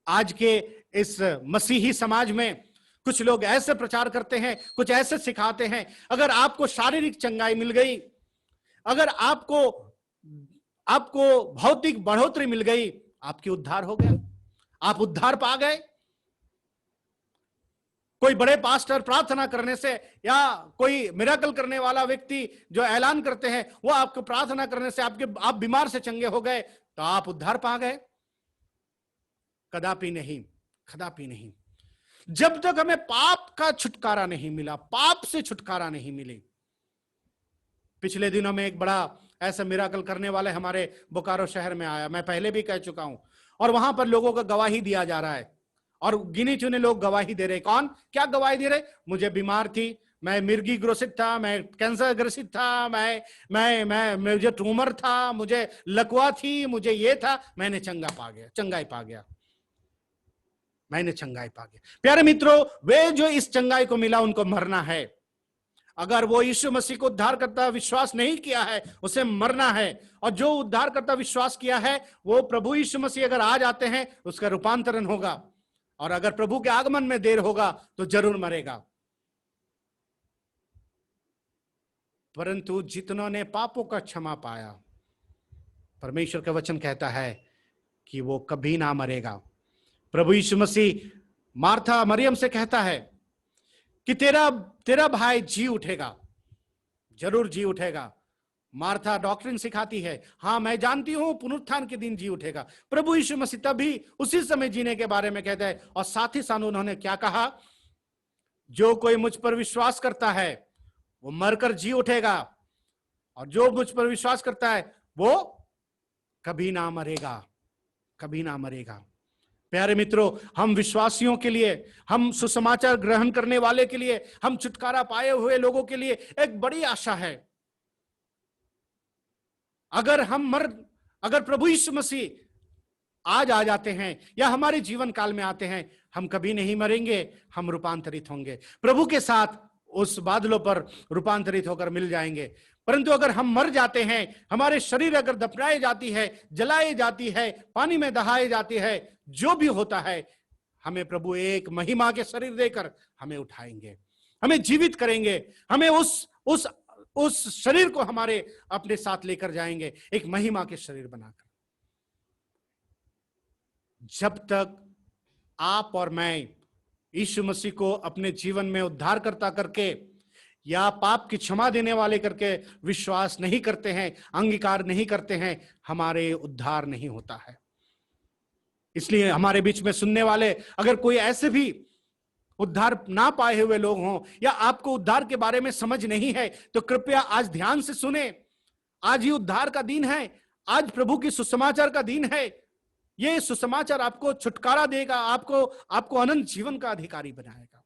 आज के इस मसीही समाज में कुछ लोग ऐसे प्रचार करते हैं, कुछ ऐसे सिखाते हैं, अगर आपको शारीरिक चंगाई मिल गई, अगर आपको आपको भौतिक बढ़ोतरी मिल गई, आपकी उद्धार हो गया, आप उद्धार पा गए। कोई बड़े पास्टर प्रार्थना करने से या कोई मिराकल करने वाला व्यक्ति जो ऐलान करते हैं वो आपको प्रार्थना करने से आप बीमार से चंगे हो गए तो आप उद्धार पा गए? कदापि नहीं, कदापि नहीं। जब तक हमें पाप का छुटकारा नहीं मिला, पाप से छुटकारा नहीं मिली। पिछले दिनों में एक बड़ा ऐसा मिराकल करने वाले हमारे बोकारो शहर में आया, मैं पहले भी कह चुका हूं, और वहां पर लोगों का गवाही दिया जा रहा है और गिने चुने लोग गवाही दे रहे। कौन क्या गवाही दे रहे? मुझे बीमार थी, मैं मिर्गी ग्रसित था, मैं कैंसर ग्रसित था, मुझे ट्यूमर था, मुझे लकवा थी, मुझे ये था, मैंने चंगाई पा गया, मैंने चंगाई पा गया। प्यारे मित्रों, वे जो इस चंगाई को मिला उनको मरना है। अगर वो यीशु मसीह को उद्धार करता विश्वास नहीं किया है, उसे मरना है। और जो उद्धार करता विश्वास किया है, वो प्रभु यीशु मसीह अगर आ जाते हैं उसका रूपांतरण होगा, और अगर प्रभु के आगमन में देर होगा तो जरूर मरेगा। परंतु जितनों ने पापों का क्षमा पाया, परमेश्वर का वचन कहता है कि वो कभी ना मरेगा। प्रभु यीशु मसीह मार्था मरियम से कहता है कि तेरा भाई जी उठेगा, जरूर जी उठेगा। मार्था डॉक्ट्रिन सिखाती है, हाँ मैं जानती हूं पुनरुत्थान के दिन जी उठेगा। प्रभु यीशु मसीह तभी उसी समय जीने के बारे में कहता है, और साथ ही साथ उन्होंने क्या कहा? जो कोई मुझ पर विश्वास करता है वो मरकर जी उठेगा, और जो मुझ पर विश्वास करता है वो कभी ना मरेगा, कभी ना मरेगा। प्यारे मित्रों, हम विश्वासियों के लिए, हम सुसमाचार ग्रहण करने वाले के लिए, हम छुटकारा पाए हुए लोगों के लिए एक बड़ी आशा है। अगर प्रभु यीशु मसीह आज आ जाते हैं या हमारे जीवन काल में आते हैं, हम कभी नहीं मरेंगे, हम रूपांतरित होंगे, प्रभु के साथ उस बादलों पर रूपांतरित होकर मिल जाएंगे। परंतु अगर हम मर जाते हैं, हमारे शरीर अगर दफनाई जाती है, जलाई जाती है, पानी में दहाई जाती है, जो भी होता है, हमें प्रभु एक महिमा के शरीर देकर हमें उठाएंगे, हमें जीवित करेंगे, हमें उस शरीर को हमारे अपने साथ लेकर जाएंगे, एक महिमा के शरीर बनाकर। जब तक आप और मैं यीशु मसीह को अपने जीवन में उद्धारकर्ता करके या पाप की क्षमा देने वाले करके विश्वास नहीं करते हैं, अंगीकार नहीं करते हैं, हमारे उद्धार नहीं होता है। इसलिए हमारे बीच में सुनने वाले अगर कोई ऐसे भी उद्धार ना पाए हुए लोग हों, या आपको उद्धार के बारे में समझ नहीं है, तो कृपया आज ध्यान से सुने। आज ही उद्धार का दिन है, आज प्रभु की सुसमाचार का दिन है। ये सुसमाचार आपको छुटकारा देगा, आपको अनंत जीवन का अधिकारी बनाएगा,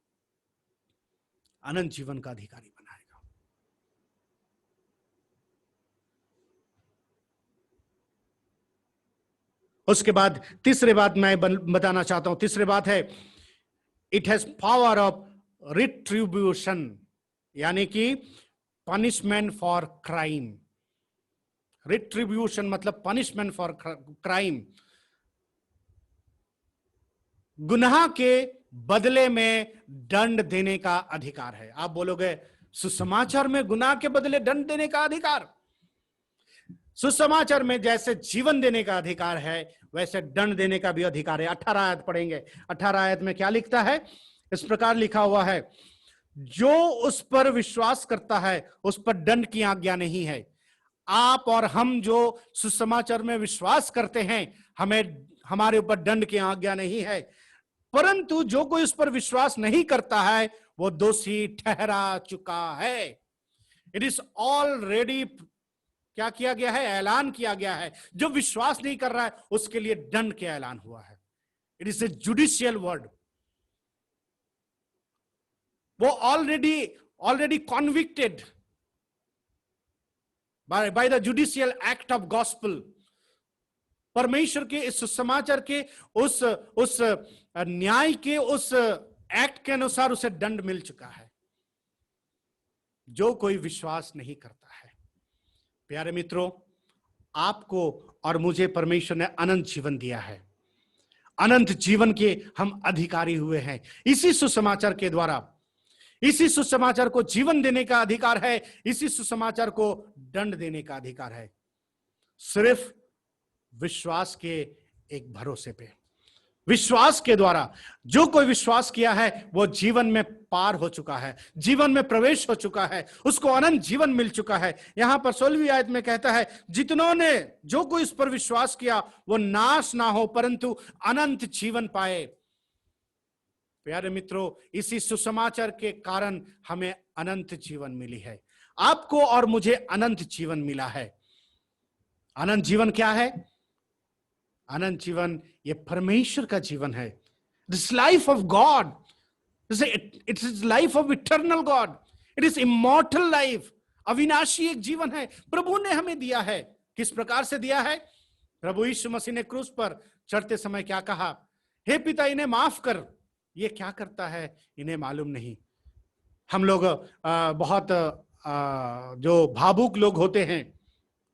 अनंत जीवन का अधिकारी बनाएगा। उसके बाद तीसरी बात मैं बताना चाहता हूं, तीसरी बात है it has power of retribution, यानी कि पनिशमेंट फॉर क्राइम। रिट्रीब्यूशन मतलब पनिशमेंट फॉर क्राइम, गुनाह के बदले में दंड देने का अधिकार है। आप बोलोगे सुसमाचार में गुनाह के बदले दंड देने का अधिकार? सुसमाचार में जैसे जीवन देने का अधिकार है, वैसे दंड देने का भी अधिकार है। 18 आयत पढ़ेंगे। 18 आयत में क्या लिखता है? इस प्रकार लिखा हुआ है, जो उस पर विश्वास करता है उस पर दंड की आज्ञा नहीं है। आप और हम जो सुसमाचार में विश्वास करते हैं, हमारे ऊपर दंड की आज्ञा नहीं है, परंतु जो कोई उस पर विश्वास नहीं करता है वो दोषी ठहरा चुका है। इट इज ऑलरेडी क्या किया गया है? ऐलान किया गया है। जो विश्वास नहीं कर रहा है उसके लिए दंड का ऐलान हुआ है। It is a judicial word. वो already convicted by the judicial act of gospel. परमेश्वर के इस समाचार के उस न्याय के उस एक्ट के अनुसार उसे दंड मिल चुका है, जो कोई विश्वास नहीं करता है। प्यारे मित्रों, आपको और मुझे परमेश्वर ने अनंत जीवन दिया है, अनंत जीवन के हम अधिकारी हुए हैं। इसी सुसमाचार के द्वारा, इसी सुसमाचार को जीवन देने का अधिकार है, इसी सुसमाचार को दंड देने का अधिकार है, सिर्फ विश्वास के एक भरोसे पे। विश्वास के द्वारा जो कोई विश्वास किया है वो जीवन में पार हो चुका है, जीवन में प्रवेश हो चुका है, उसको अनंत जीवन मिल चुका है। यहां पर 16वीं आयत में कहता है, जितनों ने, जो कोई इस पर विश्वास किया वो नाश ना हो परंतु अनंत जीवन पाए। प्यारे मित्रों, इसी सुसमाचार के कारण हमें अनंत जीवन मिली है। आपको और मुझे अनंत जीवन मिला है। अनंत जीवन क्या है? अनंत जीवन ये परमेश्वर का जीवन है। This life of God, it is life of eternal God, it is immortal life. अविनाशी एक जीवन है, प्रभु ने हमें दिया है। किस प्रकार से दिया है? प्रभु यीशु मसीह ने क्रूस पर चढ़ते समय क्या कहा? हे पिता, इन्हें माफ कर, ये क्या करता है इन्हें मालूम नहीं। हम लोग बहुत जो भावुक लोग होते हैं,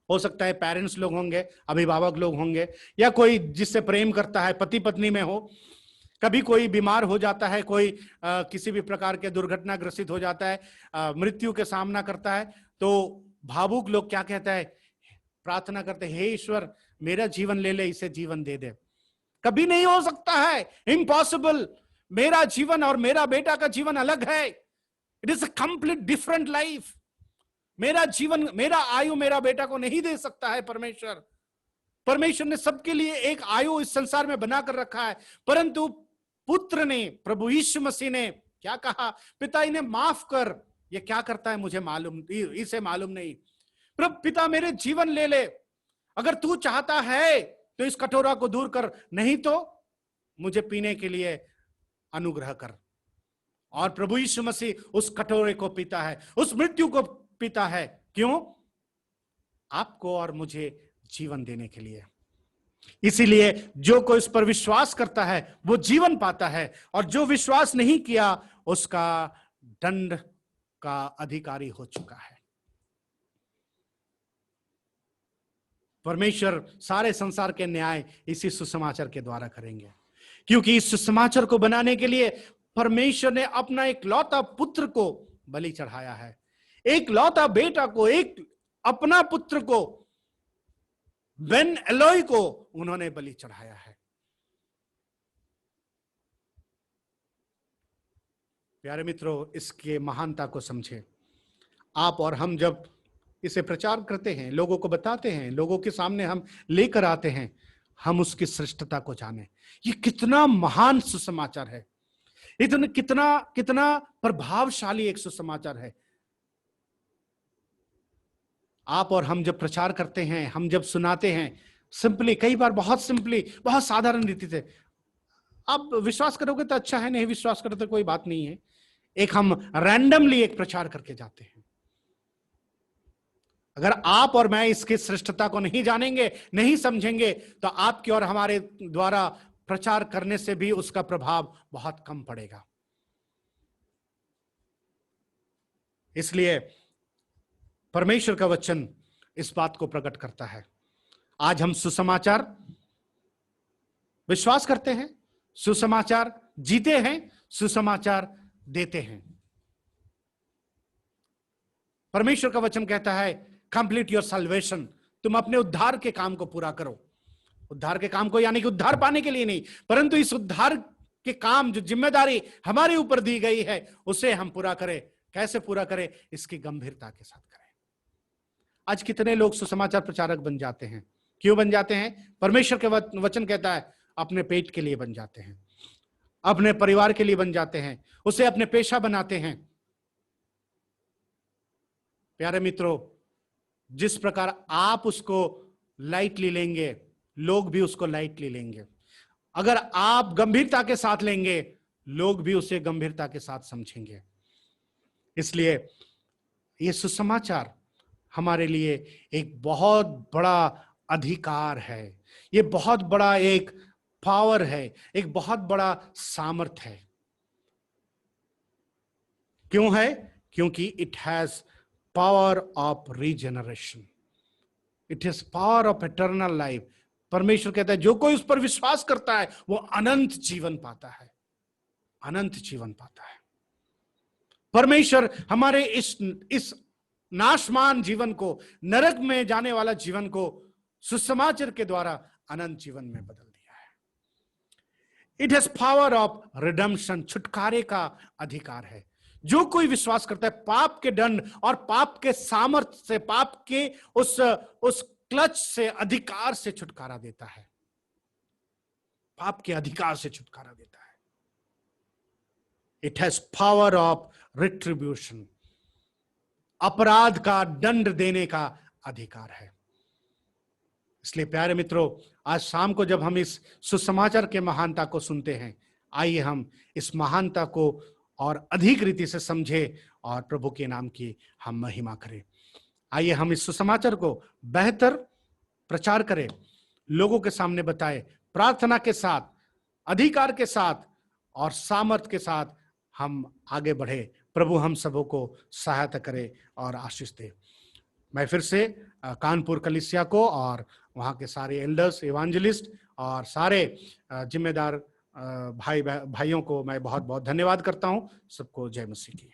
हो सकता है पेरेंट्स लोग होंगे, अभिभावक लोग होंगे, या कोई जिससे प्रेम करता है, पति पत्नी में हो, कभी कोई बीमार हो जाता है, कोई किसी भी प्रकार के दुर्घटना ग्रसित हो जाता है, मृत्यु के सामना करता है, तो भावुक लोग क्या कहता है? प्रार्थना करते हैं, हे ईश्वर मेरा जीवन ले ले, इसे जीवन दे दे। कभी नहीं हो सकता है, इम्पॉसिबल। मेरा जीवन और मेरा बेटा का जीवन अलग है। It is a complete different life. मेरा जीवन, मेरा आयु मेरा बेटा को नहीं दे सकता है परमेश्वर। परमेश्वर ने सबके लिए एक आयु इस संसार में बनाकर रखा है, परंतु पुत्र ने, प्रभु यीशु मसीह ने क्या कहा? पिता इन्हें माफ कर, ये क्या करता है मुझे मालूम, इसे मालूम नहीं। प्रभु पिता मेरे जीवन ले ले, अगर तू चाहता है तो इस कटोरा को दूर कर, नहीं तो मुझे पीने के लिए अनुग्रह कर। और प्रभु यीशु मसीह उस कटोरे को पीता है, उस मृत्यु को पीता है। क्यों? आपको और मुझे जीवन देने के लिए। इसीलिए जो कोई इस पर विश्वास करता है वो जीवन पाता है, और जो विश्वास नहीं किया उसका दंड का अधिकारी हो चुका है। परमेश्वर सारे संसार के न्याय इसी सुसमाचार के द्वारा करेंगे, क्योंकि इस सुसमाचार को बनाने के लिए परमेश्वर ने अपना एक लौता पुत्र को बलि चढ़ाया है, एक लौता बेटा को, एक अपना पुत्र को, बेन एलोई को उन्होंने बलि चढ़ाया है। प्यारे मित्रों, इसके महानता को समझे। आप और हम जब इसे प्रचार करते हैं, लोगों को बताते हैं, लोगों के सामने हम लेकर आते हैं, हम उसकी श्रेष्ठता को जाने। ये कितना महान सुसमाचार है, इतना कितना कितना प्रभावशाली एक सुसमाचार है। आप और हम जब प्रचार करते हैं, हम जब सुनाते हैं, सिंपली, कई बार बहुत सिंपली, बहुत साधारण रीति से, आप विश्वास करोगे तो अच्छा है, नहीं विश्वास करो तो कोई बात नहीं है। एक हम रैंडमली एक प्रचार करके जाते हैं। अगर आप और मैं इसकी श्रेष्ठता को नहीं जानेंगे, नहीं समझेंगे, तो आपके और हमारे द्वारा प्रचार करने से भी उसका प्रभाव बहुत कम पड़ेगा। इसलिए परमेश्वर का वचन इस बात को प्रकट करता है। आज हम सुसमाचार विश्वास करते हैं, सुसमाचार जीते हैं, सुसमाचार देते हैं। परमेश्वर का वचन कहता है, कंप्लीट योर सल्वेशन, तुम अपने उद्धार के काम को पूरा करो। उद्धार के काम को यानी कि उद्धार पाने के लिए नहीं, परंतु इस उद्धार के काम, जो जिम्मेदारी हमारे ऊपर दी गई है, उसे हम पूरा करें। कैसे पूरा करें? इसकी गंभीरता के साथ करें। आज कितने लोग सुसमाचार प्रचारक बन जाते हैं? क्यों बन जाते हैं? परमेश्वर के वचन कहता है अपने पेट के लिए बन जाते हैं, अपने परिवार के लिए बन जाते हैं, उसे अपने पेशा बनाते हैं। प्यारे मित्रों, जिस प्रकार आप उसको लाइटली लेंगे, लोग भी उसको लाइटली लेंगे। अगर आप गंभीरता के साथ लेंगे, लोग भी उसे गंभीरता के साथ समझेंगे। इसलिए ये सुसमाचार हमारे लिए एक बहुत बड़ा अधिकार है, ये बहुत बड़ा एक पावर है, एक बहुत बड़ा सामर्थ है। क्यों है? क्योंकि it has power of regeneration, it is power of eternal life, परमेश्वर कहता है जो कोई उस पर विश्वास करता है वो अनंत जीवन पाता है, अनंत जीवन पाता है। परमेश्वर हमारे इस नाशमान जीवन को, नरक में जाने वाला जीवन को सुसमाचार के द्वारा अनंत जीवन में बदल दिया है। It has power of redemption, छुटकारे का अधिकार है। जो कोई विश्वास करता है पाप के दंड और पाप के सामर्थ्य से, पाप के उस क्लच से, अधिकार से छुटकारा देता है, पाप के अधिकार से छुटकारा देता है। It has power of retribution, अपराध का दंड देने का अधिकार है। इसलिए प्यारे मित्रों, आज शाम को जब हम इस सुसमाचार के महानता को सुनते हैं, आइए हम इस महानता को और अधिक रीति से समझे और प्रभु के नाम की हम महिमा करें। आइए हम इस सुसमाचार को बेहतर प्रचार करें, लोगों के सामने बताएं, प्रार्थना के साथ, अधिकार के साथ और सामर्थ के साथ हम आगे बढ़े। प्रभु हम सबों को सहायता करे और आशीष दे। मैं फिर से कानपुर कलीसिया को और वहाँ के सारे एल्डर्स, इवांजलिस्ट और सारे जिम्मेदार भाइयों को मैं बहुत बहुत धन्यवाद करता हूँ। सबको जय मसीह की।